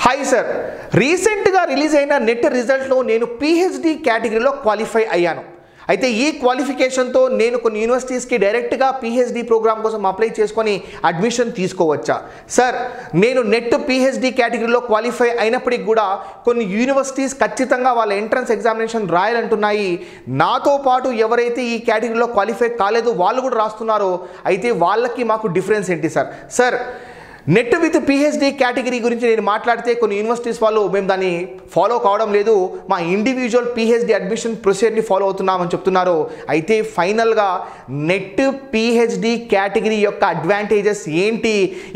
Hi sir, రీసెంట్గా release అయిన net రిజల్ట్లో నేను పిహెచ్డి కేటగిరీలో క్వాలిఫై అయ్యాను. అయితే ఈ క్వాలిఫికేషన్తో నేను కొన్ని యూనివర్సిటీస్కి డైరెక్ట్గా పిహెచ్డి ప్రోగ్రామ్ కోసం అప్లై చేసుకొని అడ్మిషన్ తీసుకోవచ్చా? సార్, నేను నెట్ పిహెచ్డి కేటగిరీలో క్వాలిఫై అయినప్పటికి కూడా కొన్ని యూనివర్సిటీస్ ఖచ్చితంగా వాళ్ళ ఎంట్రన్స్ ఎగ్జామినేషన్ రాయాలంటున్నాయి. నాతో పాటు ఎవరైతే ఈ కేటగిరీలో క్వాలిఫై కాలేదో వాళ్ళు కూడా రాస్తున్నారో, అయితే వాళ్ళకి మాకు డిఫరెన్స్ ఏంటి sir? Sir, net with PhD category గురించి నేను మాట్లాడితే కొన్ని యూనివర్సిటీస్ వాళ్ళు మేము దాన్ని ఫాలో కావడం లేదు, మా ఇండివిజువల్ పిహెచ్డి అడ్మిషన్ ప్రొసీజర్ని ఫాలో అవుతున్నామని చెప్తున్నారు. అయితే ఫైనల్గా నెట్ పిహెచ్డి కేటగిరీ యొక్క అడ్వాంటేజెస్ ఏంటి?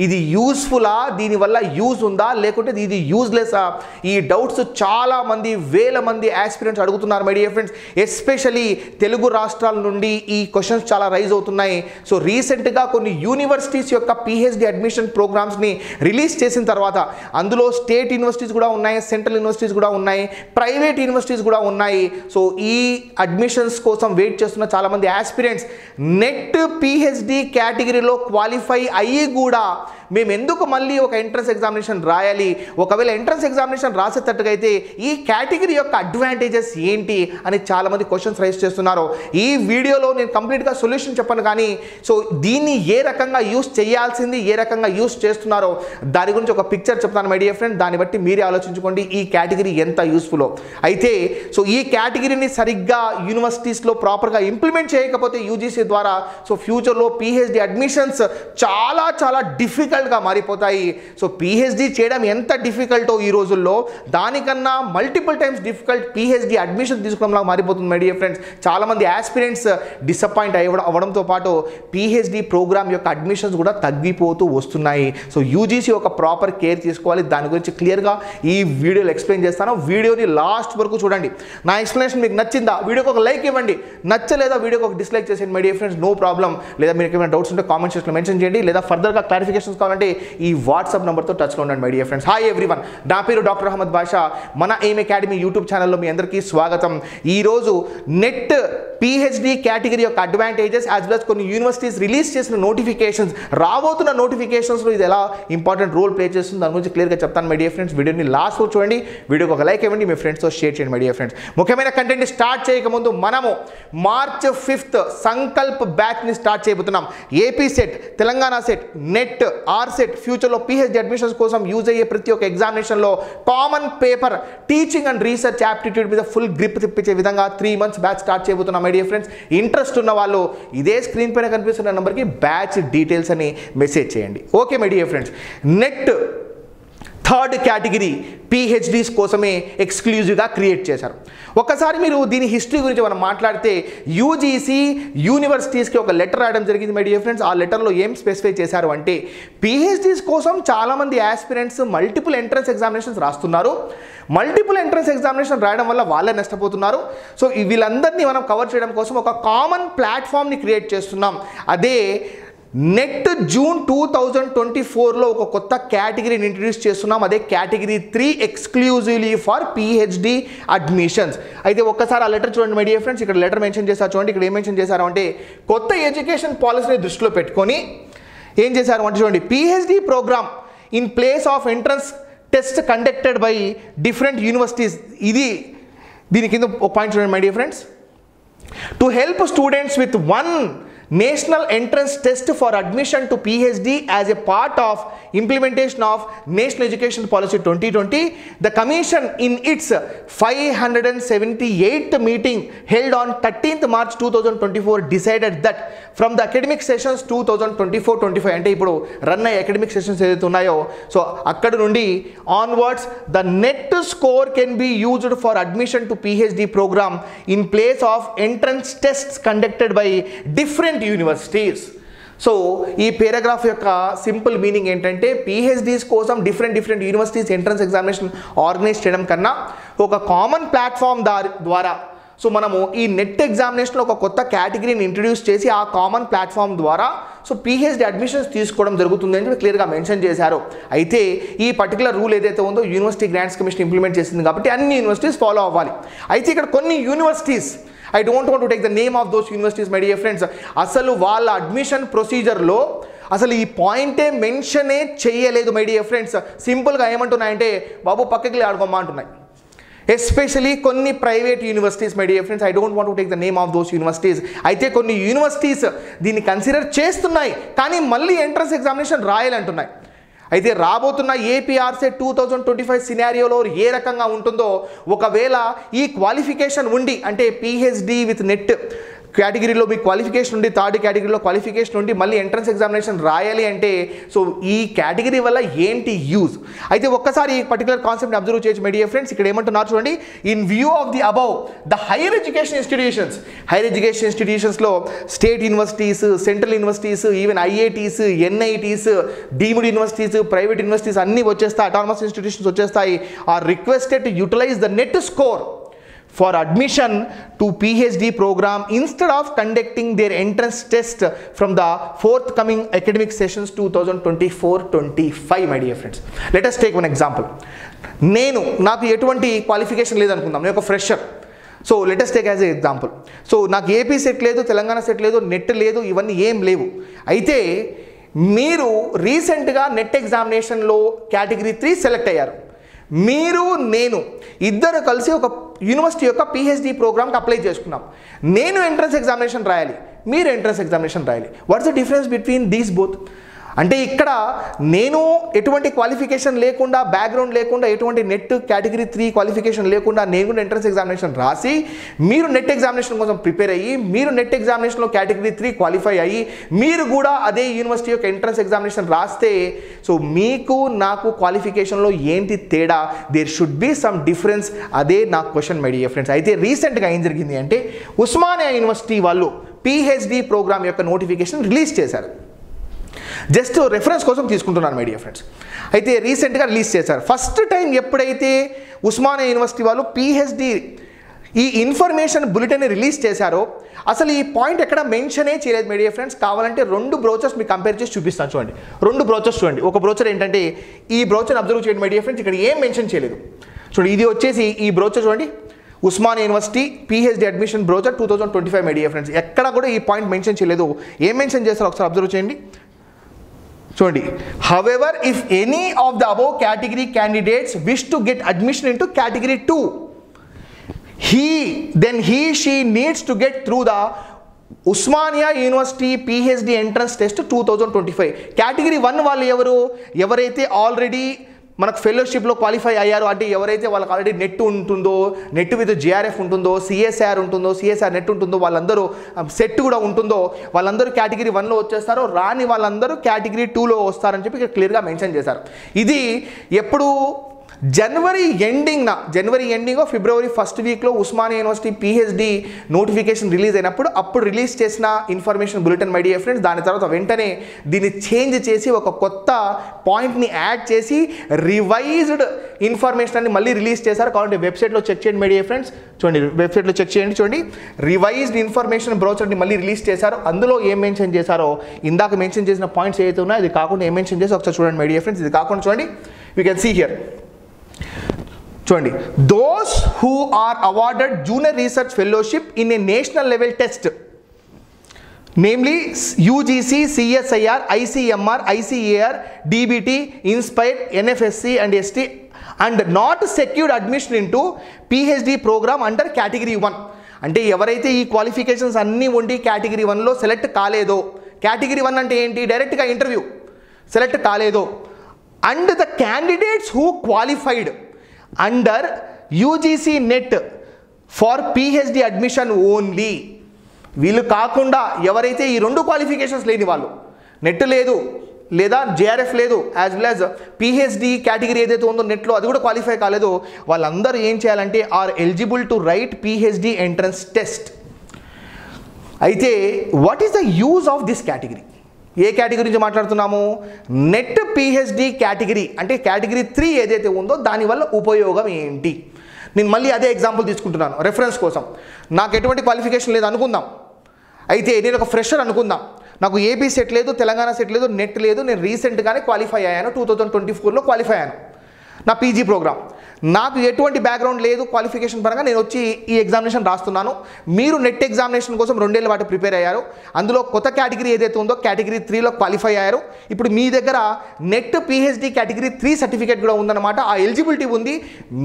ఇది యూస్ఫుల్లా? దీనివల్ల యూజ్ ఉందా లేకుంటే ఇది యూజ్లెస్సా? ఈ డౌట్స్ చాలామంది వేల మంది ఆస్పిరెంట్స్ అడుగుతున్నారు my dear friends. Especially Telugu రాష్ట్రాల నుండి ఈ క్వశ్చన్స్ చాలా రైజ్ అవుతున్నాయి. సో రీసెంట్గా కొన్ని యూనివర్సిటీస్ యొక్క పిహెచ్డి అడ్మిషన్ ప్రోగ్రామ్స్ని రిలీజ్ చేసిన తర్వాత అందులో స్టేట్ యూనివర్సిటీస్ కూడా ఉన్నాయి, సెంట్రల్ యూనివర్సిటీస్ కూడా ఉన్నాయి, ప్రైవేట్ యూనివర్సిటీస్ కూడా ఉన్నాయి. సో ఈ అడ్మిషన్స్ కోసం వెయిట్ చేస్తున్న చాలామంది ఆస్పిరెంట్స్ నెట్ పిహెచ్డి కేటగిరీలో క్వాలిఫై అయ్యి కూడా మేము ఎందుకు మళ్ళీ ఒక ఎంట్రన్స్ ఎగ్జామినేషన్ రాయాలి, ఒకవేళ ఎంట్రన్స్ ఎగ్జామినేషన్ రాసేటట్టుగా అయితే ఈ కేటగిరీ యొక్క అడ్వాంటేజెస్ ఏంటి అని చాలామంది క్వశ్చన్స్ రైజ్ చేస్తున్నారు. ఈ వీడియోలో నేను కంప్లీట్గా సొల్యూషన్ చెప్పను, కానీ సో దీన్ని ఏ రకంగా యూస్ చేయాల్సింది, ఏ రకంగా యూస్ చేస్తున్నారో దాని గురించి ఒక పిక్చర్ చెప్తాను మై డియర్ ఫ్రెండ్. దాన్ని బట్టి మీరే ఆలోచించుకోండి ఈ కేటగిరీ ఎంత యూస్ఫుల్లో. అయితే సో ఈ కేటగిరీని సరిగ్గా యూనివర్సిటీస్లో ప్రాపర్గా ఇంప్లిమెంట్ చేయకపోతే యూజీసీ ద్వారా సో ఫ్యూచర్లో పిహెచ్డి అడ్మిషన్స్ చాలా చాలా డిఫికల్ట్గా మారిపోతాయి. సో పిహెచ్డి చేయడం ఎంత డిఫికల్టో ఈ రోజుల్లో దానికన్నా multiple times difficult PhD admission తీసుకోవడంలా మారిపోతుంది మై డియర్ ఫ్రెండ్స్. చాలామంది ఆస్పిరెంట్స్ డిసప్పాయింట్ అవ్వడంతో పాటు పిహెచ్డి ప్రోగ్రామ్ యొక్క అడ్మిషన్స్ కూడా తగ్గిపోతూ వస్తున్నాయి. సో యూజీసీ ఒక ప్రాపర్ కేర్ తీసుకోవాలి. దాని గురించి క్లియర్గా ఈ వీడియోలో ఎక్స్ప్లెయిన్ చేస్తాను. వీడియోని లాస్ట్ వరకు చూడండి. నా ఎక్స్ప్లెనేషన్ మీకు నచ్చిందా? వీడియోకి ఒక లైక్ ఇవ్వండి. నచ్చలేదా వీడియోకి ఒక డిస్లైక్ చేసేయండి my dear friends, no problem. లేదా మీకు ఏమైనా డౌట్స్ ఉంటే కామెంట్ సెక్షన్లో మెన్షన్ చేయండి, లేదా ఫర్దర్గా క్లారిఫికేషన్స్ కావాలంటే ఈ వాట్సాప్ నెంబర్తో టచ్లో ఉండండి my dear friends. Hi everyone, నా పేరు డాక్టర్ అహ్మద్ బాషా. మన ఎయిమ్ అకాడమీ యూట్యూబ్ ఛానల్లో మీ అందరికీ స్వాగతం. ఈరోజు నెట్ పిహెచ్డి కేటగిరీ యొక్క అడ్వాంటేజెస్ యాజ్ వెల్ as కొన్ని యూనివర్సిటీస్ రిలీజ్ చేసిన నోటిఫికేషన్స్, రాబోతున్న నోటిఫికేషన్స్లో ఇది ఎలా ఇంపార్టెంట్ రోల్ ప్లే చేస్తుంది దాని గురించి క్లియర్గా చెప్తాను మై డియర్ ఫ్రెండ్స్. వీడియోని లాస్ట్ వరకు చూడండి, వీడియోకి ఒక లైక్ ఇవ్వండి, మీ ఫ్రెండ్స్తో షేర్ చేయండి మై డియర్ ఫ్రెండ్స్. ముఖ్యమైన కంటెంట్ని స్టార్ట్ చేయకముందు మనము మార్చ్ 5th సంకల్ప్ బ్యాచ్ని స్టార్ట్ చేయబోతున్నాం. AP set, Telangana set, net, R set, ఫ్యూచర్లో పిహెచ్డి అడ్మిషన్స్ కోసం యూజ్ అయ్యే ప్రతి ఒక్క ఎగ్జామినేషన్లో common paper, teaching and research aptitude మీద ఫుల్ గ్రిప్ తెప్పించే విధంగా 3 months బ్యాచ్ స్టార్ట్ చేయబోతున్నాం మై డియర్ ఫ్రెండ్స్. ఇంట్రెస్ట్ ఉన్న వాళ్ళు ఇదే స్క్రీన్ పైన కనిపిస్తున్న నెంబర్కి బ్యాచ్ డీటెయిల్స్ అని మెసేజ్ చేయండి. Okay my dear friends, net third category PhDs కోసమే ఎక్స్క్లూజివ్గా క్రియేట్ చేశారు. ఒకసారి మీరు దీని హిస్టరీ గురించి మనం మాట్లాడితే యూజీసీ యూనివర్సిటీస్కి ఒక లెటర్ రాయడం జరిగింది మై డియర్ ఫ్రెండ్స్. ఆ లెటర్లో ఏం స్పెసిఫై చేశారు అంటే పిహెచ్డీస్ కోసం చాలామంది ఆస్పిరెంట్స్ మల్టిపుల్ ఎంట్రన్స్ ఎగ్జామినేషన్స్ రాస్తున్నారు. మల్టిపుల్ ఎంట్రన్స్ ఎగ్జామినేషన్ రాయడం వల్ల వాళ్ళే నష్టపోతున్నారు. సో వీళ్ళందరినీ మనం కవర్ చేయడం కోసం ఒక కామన్ ప్లాట్ఫామ్ని క్రియేట్ చేస్తున్నాం. అదే నెట్ జూన్ 2024లో ఒక కొత్త కేటగిరీని ఇంట్రడ్యూస్ చేస్తున్నాం. అదే category 3 exclusively for PhD admissions. అయితే ఒక్కసారి ఆ లెటర్ చూడండి మై డియర్ ఫ్రెండ్స్. ఇక్కడ లెటర్ మెన్షన్ చేశారు చూడండి. ఇక్కడ ఏం మెన్షన్ చేశారు అంటే కొత్త ఎడ్యుకేషన్ పాలసీని దృష్టిలో పెట్టుకొని ఏం చేశారు అంటే చూడండి, PhD program in place of entrance test conducted by different universities. దీని కింద ఒక పాయింట్ చూడండి my dear friends. To help students with one national entrance test for admission to PhD as a part of implementation of National Education Policy 2020, the Commission in its 578th meeting held on 13th March 2024 decided that from the academic sessions 2024-25 అంటే ఇప్పుడు run అయ్యే academic sessions ఏదైతే ఉన్నాయో so అక్కడ నుండి onwards the net score can be used for admission to PhD program in place of entrance tests conducted by different universities. So ఈ paragraph యొక్క simple meaning ఏంటంటే పిహెచ్డీస్ కోసం different universities entrance examination organise చేయడం కన్నా ఒక common platform ద్వారా so మనము ఈ నెట్ ఎగ్జామినేషన్లో ఒక కొత్త కేటగిరీని ఇంట్రడ్యూస్ చేసి ఆ కామన్ ప్లాట్ఫామ్ ద్వారా సో పిహెచ్డి అడ్మిషన్స్ తీసుకోవడం జరుగుతుంది అని క్లియర్గా మెన్షన్ చేశారు. అయితే ఈ పర్టికులర్ రూల్ ఏదైతే ఉందో యూనివర్సిటీ గ్రాంట్స్ కమిషన్ ఇంప్లిమెంట్ చేసింది కాబట్టి అన్ని యూనివర్సిటీస్ ఫాలో అవ్వాలి. అయితే ఇక్కడ కొన్ని universities, I don't want to take the name of those universities my dear friends, అసలు వాళ్ళ అడ్మిషన్ ప్రొసీజర్లో అసలు ఈ పాయింటే మెన్షనే చేయలేదు మై డియర్ ఫ్రెండ్స్. సింపుల్గా ఏమంటున్నాయంటే బాబు పక్కకి ఆడుకోమా అంటున్నాయి. ఎస్పెషలీ కొన్ని private universities my dear friends, I don't want to take the name of those universities. అయితే కొన్ని యూనివర్సిటీస్ దీన్ని కన్సిడర్ చేస్తున్నాయి, కానీ మళ్ళీ ఎంట్రన్స్ ఎగ్జామినేషన్ రాయాలంటున్నాయి. అయితే రాబోతున్న ఏపీఆర్సెట్ 2025 సినారియోలో ఏ రకంగా ఉంటుందో, ఒకవేళ ఈ క్వాలిఫికేషన్ ఉండి అంటే పిహెచ్డి విత్ నెట్ కేటగిరీలో మీ క్వాలిఫికేషన్ ఉండి, థర్డ్ కేటగిరీలో క్వాలిఫికేషన్ ఉండి మళ్ళీ ఎంట్రన్స్ ఎగ్జామినేషన్ రాయాలి అంటే సో ఈ కేటగిరీ వల్ల ఏంటి యూజ్? అయితే ఒక్కసారి ఈ పర్టికులర్ కాన్సెప్ట్ని అబ్జర్వ్ చేయొచ్చు మై డియర్ ఫ్రెండ్స్. ఇక్కడ ఏమంటున్నారు చూడండి, in view of the above the higher education ఇన్స్టిట్యూషన్స్లో state universities, central universities, even IITs, NITs, deemed universities, private universities అన్నీ వచ్చేస్తాయి, అటానమస్ ఇన్స్టిట్యూషన్స్ వచ్చేస్తాయి. Are requested to utilise the net score for admission to PhD program instead of conducting their entrance test from the forthcoming academic sessions 2024-25 my dear friends. Let us take one example. నాకు ఎటువంటి qualification లేదనుకుందాం, నేను ఒక fresher. So let us take as an example. So నాకు AP set లేదు, Telangana set లేదు, net లేదు, ఇవన్నీ ఏం లేవు. అయితే మీరు రీసెంట్గా నెట్ ఎగ్జామినేషన్లో కేటగిరీ 3 సెలెక్ట్ అయ్యారు. మీరు నేను ఇద్దరు కలిసి ఒక యూనివర్సిటీ యొక్క పిహెచ్డి ప్రోగ్రామ్కి అప్లై చేసుకున్నాం. నేను ఎంట్రన్స్ ఎగ్జామినేషన్ రాయాలి, మీరు ఎంట్రన్స్ ఎగ్జామినేషన్ రాయాలి. What's the difference between these both? అంటే ఇక్కడ నేను ఎటువంటి క్వాలిఫికేషన్ లేకుండా, బ్యాక్గ్రౌండ్ లేకుండా, ఎటువంటి నెట్ కేటగిరీ 3 క్వాలిఫికేషన్ లేకుండా నేను కూడా ఎంట్రన్స్ ఎగ్జామినేషన్ రాసి, మీరు నెట్ ఎగ్జామినేషన్ కోసం ప్రిపేర్ అయ్యి, మీరు నెట్ ఎగ్జామినేషన్లో కేటగిరీ 3 క్వాలిఫై అయ్యి, మీరు కూడా అదే యూనివర్సిటీ యొక్క ఎంట్రన్స్ ఎగ్జామినేషన్ రాస్తే సో మీకు నాకు క్వాలిఫికేషన్లో ఏంటి తేడా? There should be some difference. అదే నా క్వశ్చన్ మై డియర్ ఫ్రెండ్స్. అయితే రీసెంట్గా ఏం జరిగింది అంటే ఉస్మానియా యూనివర్సిటీ వాళ్ళు పిహెచ్డి ప్రోగ్రామ్ యొక్క నోటిఫికేషన్ రిలీజ్ చేశారు. జస్ట్ రెఫరెన్స్ కోసం తీసుకుంటున్నాను మై డియర్ ఫ్రెండ్స్. అయితే రీసెంట్గా రిలీజ్ చేశారు. ఫస్ట్ టైం ఎప్పుడైతే ఉస్మానియా యూనివర్సిటీ వాళ్ళు పిహెచ్డి ఈ ఇన్ఫర్మేషన్ బులెటిన్ రిలీజ్ చేశారో అసలు ఈ పాయింట్ ఎక్కడ మెన్షనే చేయలేదు మై డియర్ ఫ్రెండ్స్. కావాలంటే 2 బ్రౌచర్స్ మీకు కంపేర్ చేసి చూపిస్తాను చూడండి. 2 బ్రౌచర్స్ చూడండి. ఒక బ్రౌచర్ ఏంటంటే ఈ బ్రౌచర్ అబ్జర్వ్ చేయండి మై డియర్ ఫ్రెండ్స్. ఇక్కడ ఏం మెన్షన్ చేయలేదు చూడండి. ఇది వచ్చేసి ఈ బ్రౌచర్ చూడండి, Osmania university PhD admission brochure 2025 my dear friends. ఎక్కడ కూడా ఈ పాయింట్ మెన్షన్ చేయలేదు. ఏం మెన్షన్ చేస్తారో ఒకసారి అబ్జర్వ్ చేయండి చూడండి. However, if any of the above category candidates wish to get admission into category 2, she needs to get through the Osmania university PhD entrance test 2025. Category 1 వాళ్ళు ఎవరైతే ఆల్రెడీ మనకు ఫెలోషిప్లో క్వాలిఫై అయ్యారు, అంటే ఎవరైతే వాళ్ళకి ఆల్రెడీ నెట్ ఉంటుందో, నెట్ విత్ జిఆర్ఎఫ్ ఉంటుందో, CSR ఉంటుందో, సిఎస్ఆర్ నెట్ ఉంటుందో, వాళ్ళందరూ సెట్ కూడా ఉంటుందో, వాళ్ళందరూ కేటగిరీ 1లో వచ్చేస్తారో, రాని వాళ్ళందరూ కేటగిరీ 2లో వస్తారని చెప్పి ఇక్కడ క్లియర్గా మెన్షన్ చేశారు. ఇది ఎప్పుడు జనవరి ఎండింగ్ ఫిబ్రవరి ఫస్ట్ వీక్లో Osmania university PhD notification release అయినప్పుడు అప్పుడు రిలీజ్ చేసిన information bulletin my dear friends. దాని తర్వాత వెంటనే దీన్ని చేంజ్ చేసి ఒక కొత్త పాయింట్ని యాడ్ చేసి రివైజ్డ్ ఇన్ఫర్మేషన్ అని మళ్ళీ రిలీజ్ చేశారు. కాబట్టి వెబ్సైట్లో చెక్ చేయండి మై డియర్ ఫ్రెండ్స్. చూడండి, వెబ్సైట్లో చెక్ చేయండి. చూడండి, రివైజ్డ్ ఇన్ఫర్మేషన్ బ్రౌచర్ని మళ్ళీ రిలీజ్ చేశారు. అందులో ఏం మెన్షన్ చేశారో, ఇందాక మెన్షన్ చేసిన పాయింట్స్ ఏదైతే ఉన్నాయో అది కాకుండా ఏం మెన్షన్ చేసి ఒకసారి చూడండి మై డియర్ ఫ్రెండ్స్. ఇది కాకుండా చూడండి, యూ కెన్ సీ హియర్ చూడండి, those who are awarded junior research fellowship in a national level test, namely UGC, CSIR, ICMR, ICAR, DBT, Inspire, NFSC and ST, and not secured admission into PhD program under category 1. అంటే ఎవరైతే ఈ qualifications అన్నీ ఉండి category 1లో select కాలేదో, category 1 అంటే ఏంటి, డైరెక్ట్గా ఇంటర్వ్యూ సెలెక్ట్ కాలేదో, and the candidates who qualified under UGC NET for PhD admission only, వీళ్ళు కాకుండా ఎవరైతే ఈ 2 క్వాలిఫికేషన్స్ లేని వాళ్ళు, నెట్ లేదు లేదా జేఆర్ఎఫ్ లేదు, as well as PhD category ఏదైతే ఉందో నెట్లో అది కూడా క్వాలిఫై కాలేదో, వాళ్ళందరూ ఏం చేయాలంటే are eligible to write PhD entrance test. అయితే what is the use of this category? ఏ కేటగిరీ గురించి మాట్లాడుతున్నాము? నెట్ పిహెచ్డి కేటగిరీ, అంటే కేటగిరీ 3 ఏదైతే ఉందో దానివల్ల ఉపయోగం ఏంటి? నేను మళ్ళీ అదే ఎగ్జాంపుల్ తీసుకుంటున్నాను రెఫరెన్స్ కోసం. నాకు ఎటువంటి క్వాలిఫికేషన్ లేదు అనుకుందాం. అయితే నేను ఒక ఫ్రెషర్ అనుకుందాం. నాకు ఏపీ సెట్ లేదు, తెలంగాణ సెట్ లేదు, నెట్ లేదు. నేను రీసెంట్గానే క్వాలిఫై అయ్యాను, 2024లో క్వాలిఫై అయ్యాను నా పీజీ ప్రోగ్రామ్. నాకు ఎటువంటి బ్యాక్గ్రౌండ్ లేదు క్వాలిఫికేషన్ పరంగా, నేను వచ్చి ఈ ఎగ్జామినేషన్ రాస్తున్నాను. మీరు నెట్ ఎగ్జామినేషన్ కోసం 2 ఏళ్ళ పాటు ప్రిపేర్ అయ్యారు. అందులో కొత్త కేటగిరీ ఏదైతే ఉందో కేటగిరీ 3లో క్వాలిఫై అయ్యారు. ఇప్పుడు మీ దగ్గర నెట్ పిహెచ్డి కేటగిరీ 3 సర్టిఫికేట్ కూడా ఉందన్నమాట. ఆ ఎలిజిబిలిటీ ఉంది.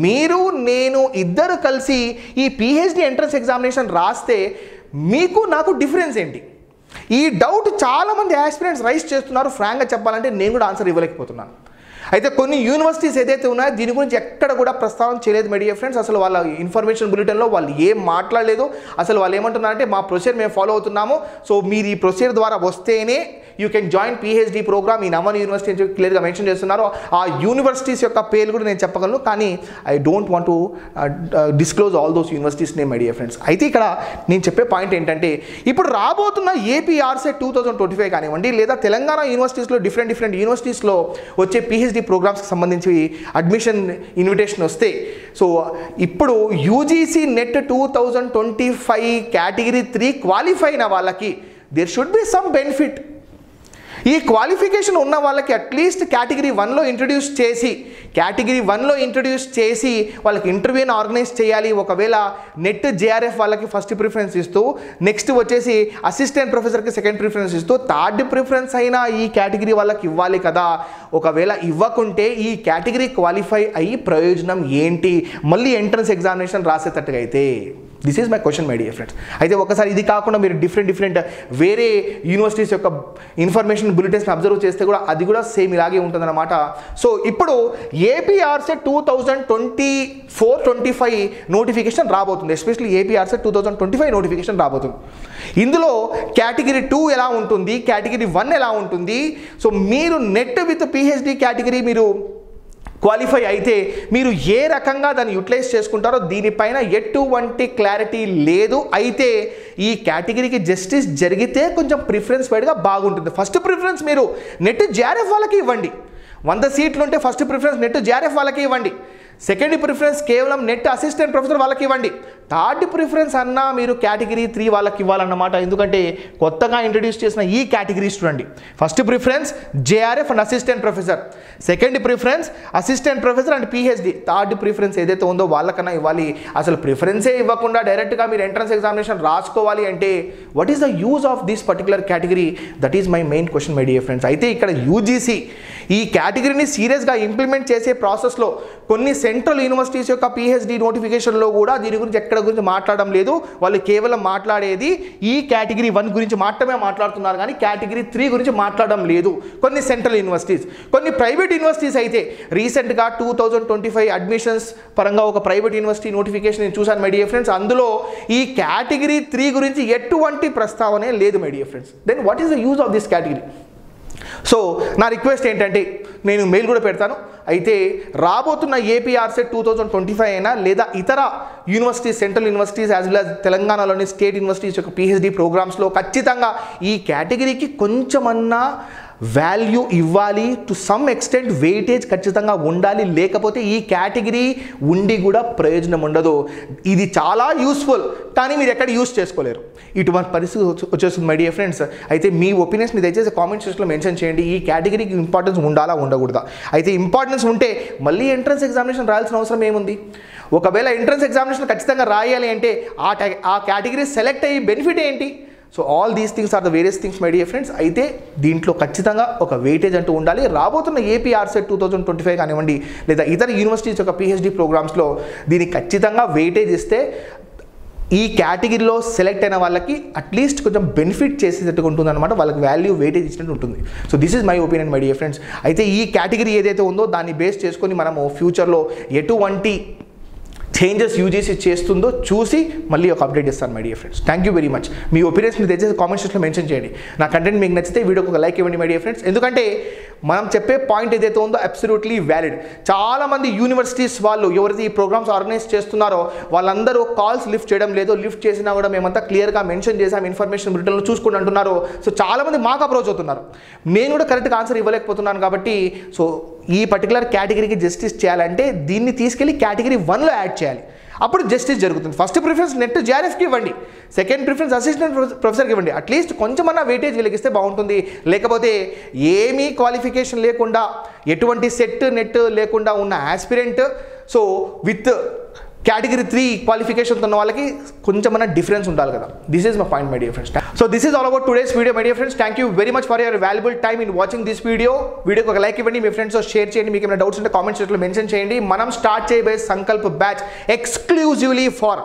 మీరు నేను ఇద్దరు కలిసి ఈ పిహెచ్డి ఎంట్రన్స్ ఎగ్జామినేషన్ రాస్తే మీకు నాకు డిఫరెన్స్ ఏంటి? ఈ డౌట్ చాలామంది ఆస్పిరెంట్స్ రైజ్ చేస్తున్నారు. ఫ్రాంక్గా చెప్పాలంటే నేను కూడా ఆన్సర్ ఇవ్వలేకపోతున్నాను. అయితే కొన్ని యూనివర్సిటీస్ ఏదైతే ఉన్నాయో దీని గురించి ఎక్కడ కూడా ప్రస్తావన చేయలేదు మై డియర్ ఫ్రెండ్స్. అసలు వాళ్ళ ఇన్ఫర్మేషన్ బులెటిన్లో వాళ్ళు ఏం మాట్లాడలేదు. అసలు వాళ్ళు ఏమంటున్నారంటే మా ప్రొసీజర్ మేము ఫాలో అవుతున్నాము, సో మీరు ఈ ప్రొసీజర్ ద్వారా వస్తేనే you can join PhD program ఈ నవన్ యూనివర్సిటీ అని క్లియర్గా మెన్షన్ చేస్తున్నారు. ఆ యూనివర్సిటీస్ యొక్క పేర్లు కూడా నేను చెప్పగలను, కానీ I don't want to disclose all those universities name my dear friends. అయితే ఇక్కడ నేను చెప్పే పాయింట్ ఏంటంటే ఇప్పుడు రాబోతున్న ఏపీ ఆర్సెట్ 2025 కానివ్వండి, లేదా తెలంగాణ యూనివర్సిటీస్లో డిఫరెంట్ యూనివర్సిటీస్లో వచ్చే పిహెచ్డి ప్రోగ్రామ్స్కి సంబంధించి అడ్మిషన్ ఇన్విటేషన్ వస్తే, సో ఇప్పుడు యూజీసీ నెట్ 2025 కేటగిరీ 3 క్వాలిఫై అయిన వాళ్ళకి there should be some benefit. ఈ క్వాలిఫికేషన్ ఉన్న వాళ్ళకి అట్లీస్ట్ కేటగిరీ 1లో ఇంట్రడ్యూస్ చేసి వాళ్ళకి ఇంటర్వ్యూని ఆర్గనైజ్ చేయాలి. ఒకవేళ నెట్ జేఆర్ఎఫ్ వాళ్ళకి ఫస్ట్ ప్రిఫరెన్స్ ఇస్తూ, నెక్స్ట్ వచ్చేసి అసిస్టెంట్ ప్రొఫెసర్కి సెకండ్ ప్రిఫరెన్స్ ఇస్తూ, థర్డ్ ప్రిఫరెన్స్ అయినా ఈ కేటగిరీ వాళ్ళకి ఇవ్వాలి కదా. ఒకవేళ ఇవ్వకుంటే ఈ కేటగిరీ క్వాలిఫై అయ్యి ప్రయోజనం ఏంటి మళ్ళీ ఎంట్రన్స్ ఎగ్జామినేషన్ రాసేటట్టుగా అయితే? This is my question my dear friends. అయితే ఒకసారి ఇది కాకుండా మీరు డిఫరెంట్ వేరే యూనివర్సిటీస్ యొక్క ఇన్ఫర్మేషన్ బులెటిన్స్ని అబ్జర్వ్ చేస్తే కూడా అది కూడా సేమ్ ఇలాగే ఉంటుందన్నమాట. సో ఇప్పుడు ఏపీ ఆర్సెట్ 2024-25 నోటిఫికేషన్ రాబోతుంది. ఎస్పెషల్లీ ఏపీ ఆర్సెట్ 2025 నోటిఫికేషన్ రాబోతుంది. ఇందులో కేటగిరీ 2 ఎలా ఉంటుంది, కేటగిరీ 1 ఎలా ఉంటుంది, సో మీరు నెట్ విత్ పిహెచ్డి కేటగిరీ మీరు క్వాలిఫై అయితే మీరు ఏ రకంగా దాన్ని యూటిలైజ్ చేసుకుంటారో దీనిపైన ఎటువంటి క్లారిటీ లేదు. అయితే ఈ కేటగిరీకి జస్టిస్ జరిగితే కొంచెం ప్రిఫరెన్స్ వైడ్గా బాగుంటుంది. ఫస్ట్ ప్రిఫరెన్స్ మీరు నెట్ జేఆర్ఎఫ్ వాళ్ళకి ఇవ్వండి. 100 సీట్లు ఉంటే ఫస్ట్ ప్రిఫరెన్స్ నెట్ జేఆర్ఎఫ్ వాళ్ళకి ఇవ్వండి. సెకండ్ ప్రిఫరెన్స్ కేవలం నెట్ అసిస్టెంట్ ప్రొఫెసర్ వాళ్ళకి ఇవ్వండి. థర్డ్ ప్రిఫరెన్స్ అన్నా మీరు కేటగిరీ 3 వాళ్ళకి ఇవ్వాలన్నమాట. ఎందుకంటే కొత్తగా ఇంట్రడ్యూస్ చేసిన ఈ కేటగిరీస్ చూడండి. First preference JRF and assistant professor, second preference assistant professor and PhD, third preference ఏదైతే ఉందో వాళ్ళకన్నా ఇవ్వాలి. అసలు ప్రిఫరెన్సే ఇవ్వకుండా డైరెక్ట్గా మీరు ఎంట్రన్స్ ఎగ్జామినేషన్ రాసుకోవాలి అంటే what is the use of this particular category? That is my main question my dear friends. అయితే ఇక్కడ యూజీసీ ఈ కేటగిరీని సీరియస్గా ఇంప్లిమెంట్ చేసే ప్రాసెస్లో కొన్ని సెంట్రల్ యూనివర్సిటీస్ యొక్క పిహెచ్డి నోటిఫికేషన్లో కూడా దీని గురించి ఎక్కడ గురించి మాట్లాడడం లేదు. వాళ్ళు కేవలం మాట్లాడేది ఈ కేటగిరీ 1 గురించి మాత్రమే మాట్లాడుతున్నారు, కానీ కేటగిరీ 3 గురించి మాట్లాడడం లేదు. కొన్ని సెంట్రల్ యూనివర్సిటీస్, కొన్ని ప్రైవేట్ యూనివర్సిటీస్ అయితే రీసెంట్గా 2025 అడ్మిషన్స్ పరంగా ఒక ప్రైవేట్ యూనివర్సిటీ నోటిఫికేషన్ నేను చూశాను మై డియర్ ఫ్రెండ్స్. అందులో ఈ కేటగిరీ 3 గురించి ఎటువంటి ప్రస్తావనే లేదు my dear friends. Then what is the use of this category? So నా రిక్వెస్ట్ ఏంటంటే నేను మెయిల్ కూడా పెడతాను. అయితే రాబోతున్న ఏపీ ఆర్సెట్ 2025 అయినా లేదా ఇతర universities, central universities as well as తెలంగాణలోని స్టేట్ యూనివర్సిటీస్ యొక్క పిహెచ్డి ప్రోగ్రామ్స్లో ఖచ్చితంగా ఈ కేటగిరీకి కొంచెమన్నా వాల్యూ ఇవ్వాలి. టు సమ్ ఎక్స్టెంట్ వెయిటేజ్ ఖచ్చితంగా ఉండాలి. లేకపోతే ఈ కేటగిరీ ఉండి కూడా ప్రయోజనం ఉండదు. ఇది చాలా యూస్ఫుల్, కానీ మీరు ఎక్కడ యూస్ చేసుకోలేరు. ఇటువంటి పరిస్థితి వచ్చేస్తుంది మై డియర్ ఫ్రెండ్స్. అయితే మీ ఒపీనియన్స్ మీరు దయచేసి కామెంట్ సెక్షన్లో మెన్షన్ చేయండి. ఈ కేటగిరీకి ఇంపార్టెన్స్ ఉండాలా ఉండకూడదా? అయితే ఇంపార్టెన్స్ ఉంటే మళ్ళీ ఎంట్రన్స్ ఎగ్జామినేషన్ రాయాల్సిన అవసరం ఏముంది? ఒకవేళ ఎంట్రన్స్ ఎగ్జామినేషన్ ఖచ్చితంగా రాయాలి అంటే ఆ కేటగిరీ సెలెక్ట్ అయ్యి బెనిఫిట్ ఏంటి? So all these things are the various things my dear friends. అయితే దీంట్లో ఖచ్చితంగా ఒక వెయిటేజ్ అంటూ ఉండాలి. రాబోతున్న ఏపీ ఆర్సెట్ 2025 కానివ్వండి లేదా ఇతర యూనివర్సిటీస్ యొక్క పిహెచ్డి ప్రోగ్రామ్స్లో దీనికి ఖచ్చితంగా వెయిటేజ్ ఇస్తే ఈ కేటగిరీలో సెలెక్ట్ అయిన వాళ్ళకి అట్లీస్ట్ కొంచెం బెనిఫిట్ చేసేటట్టుగా ఉంటుందన్నమాట. వాళ్ళకి వాల్యూ వెయిటేజ్ ఇచ్చినట్టు ఉంటుంది. So this is my opinion my dear friends. అయితే ఈ కేటగిరీ ఏదైతే ఉందో దాన్ని బేస్ చేసుకొని మనము ఫ్యూచర్లో ఎటువంటి చేంజెస్ యూజీసీ చేస్తుందో చూసి మళ్ళీ ఒక అప్డేట్ ఇస్తాను my dear friends. Thank you very much. Me opinions మీరు దయచేసి కామెంట్ సెక్షన్లో మెన్షన్ చేయండి. నా కంటెంట్ మీకు నచ్చితే వీడియోకి ఒక లైక్ ఇవ్వండి మై డియర్ ఫ్రెండ్స్. ఎందుకంటే మనం చెప్పే పాయింట్ ఏదైతే ఉందో అబ్సల్యూట్లీ వ్యాలిడ్. చాలామంది యూనివర్సిటీస్ వాళ్ళు ఎవరైతే ఈ ప్రోగ్రామ్స్ ఆర్గనైజ్ చేస్తున్నారో వాళ్ళందరూ కాల్స్ లిఫ్ట్ చేయడం లేదు. లిఫ్ట్ చేసినా కూడా మేమంతా క్లియర్గా మెన్షన్ చేసాం ఇన్ఫర్మేషన్ బ్రిటన్లో చూసుకుని అంటున్నారు. సో చాలామంది మాకు అప్రోచ్ అవుతున్నారు. నేను కూడా కరెక్ట్గా ఆన్సర్ ఇవ్వలేకపోతున్నాను. కాబట్టి సో ఈ పర్టికులర్ కేటగిరీకి జస్టిస్ చేయాలంటే దీన్ని తీసుకెళ్ళి కేటగిరీ 1లో యాడ్ చేయాలి. అప్పుడు జస్టిస్ జరుగుతుంది. ఫస్ట్ ప్రిఫరెన్స్ నెట్ జేఆర్ఎఫ్కి ఇవ్వండి, సెకండ్ ప్రిఫరెన్స్ అసిస్టెంట్ ప్రొఫెసర్కి ఇవ్వండి. అట్లీస్ట్ కొంచెమన్నా వెయిటేజ్ వెలిగిస్తే బాగుంటుంది. లేకపోతే ఏమీ క్వాలిఫికేషన్ లేకుండా ఎటువంటి సెట్ నెట్ లేకుండా ఉన్న aspirant so with category 3 qualification ఉన్న వాళ్ళకి కొంచెమన్నా డిఫరెన్స్ ఉండాలి కదా. This is my point my dear friends. So this is all about today's video my dear friends. Thank you very much for your valuable time in watching this video. వీడియోకి ఒక like ఇవ్వండి, మీ ఫ్రెండ్స్తో share చేయండి. మీకు ఏమైనా doubts ఉంటే comment సెక్షన్లో mention చేయండి. మనం స్టార్ట్ చేయబోయే Sankalp batch exclusively for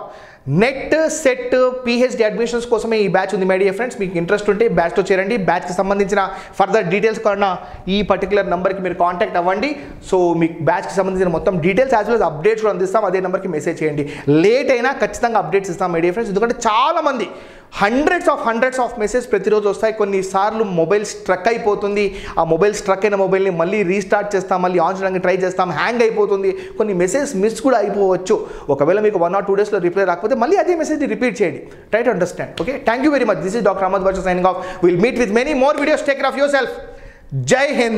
net set PhD admissions కోసమే ఈ బ్యాచ్ ఉంది మై డియర్ ఫ్రెండ్స్. మీకు ఇంట్రెస్ట్ ఉంటే బ్యాచ్తో చేరండి. బ్యాచ్కి సంబంధించిన ఫర్దర్ డీటెయిల్స్ కన్నా ఈ పర్టికులర్ నెంబర్కి మీరు కాంటాక్ట్ అవ్వండి. సో మీకు బ్యాచ్కి సంబంధించిన మొత్తం details as well as updates కూడా అందిస్తాం. అదే నెంబర్కి మెసేజ్ చేయండి. లేట్ అయినా ఖచ్చితంగా అప్డేట్స్ ఇస్తాం మై డియర్ ఫ్రెండ్స్. ఎందుకంటే చాలామంది హండ్రెడ్స్ ఆఫ్ మెసేజ్ ప్రతిరోజు వస్తాయి. కొన్నిసార్లు మొబైల్ స్ట్రక్ అయిపోతుంది. ఆ మొబైల్ స్ట్రక్ అయిన మొబైల్ని మళ్ళీ రీస్టార్ట్ చేస్తాం, మళ్ళీ ఆన్ చేయడానికి ట్రై చేస్తాం, హ్యాంగ్ అయిపోతుంది. కొన్ని మెసేజ్ మిస్ కూడా అయిపోవచ్చు. ఒకవేళ మీకు 1 or 2 డేస్లో రిప్లై రాకపోతే మళ్ళీ అదే మెసేజ్ రిపీట్ చేయండి. Try to understand. Okay, thank you very much. This is doctor Ahmed Basha signing off. Will meet with many more videos. Take care of your Jai Hind.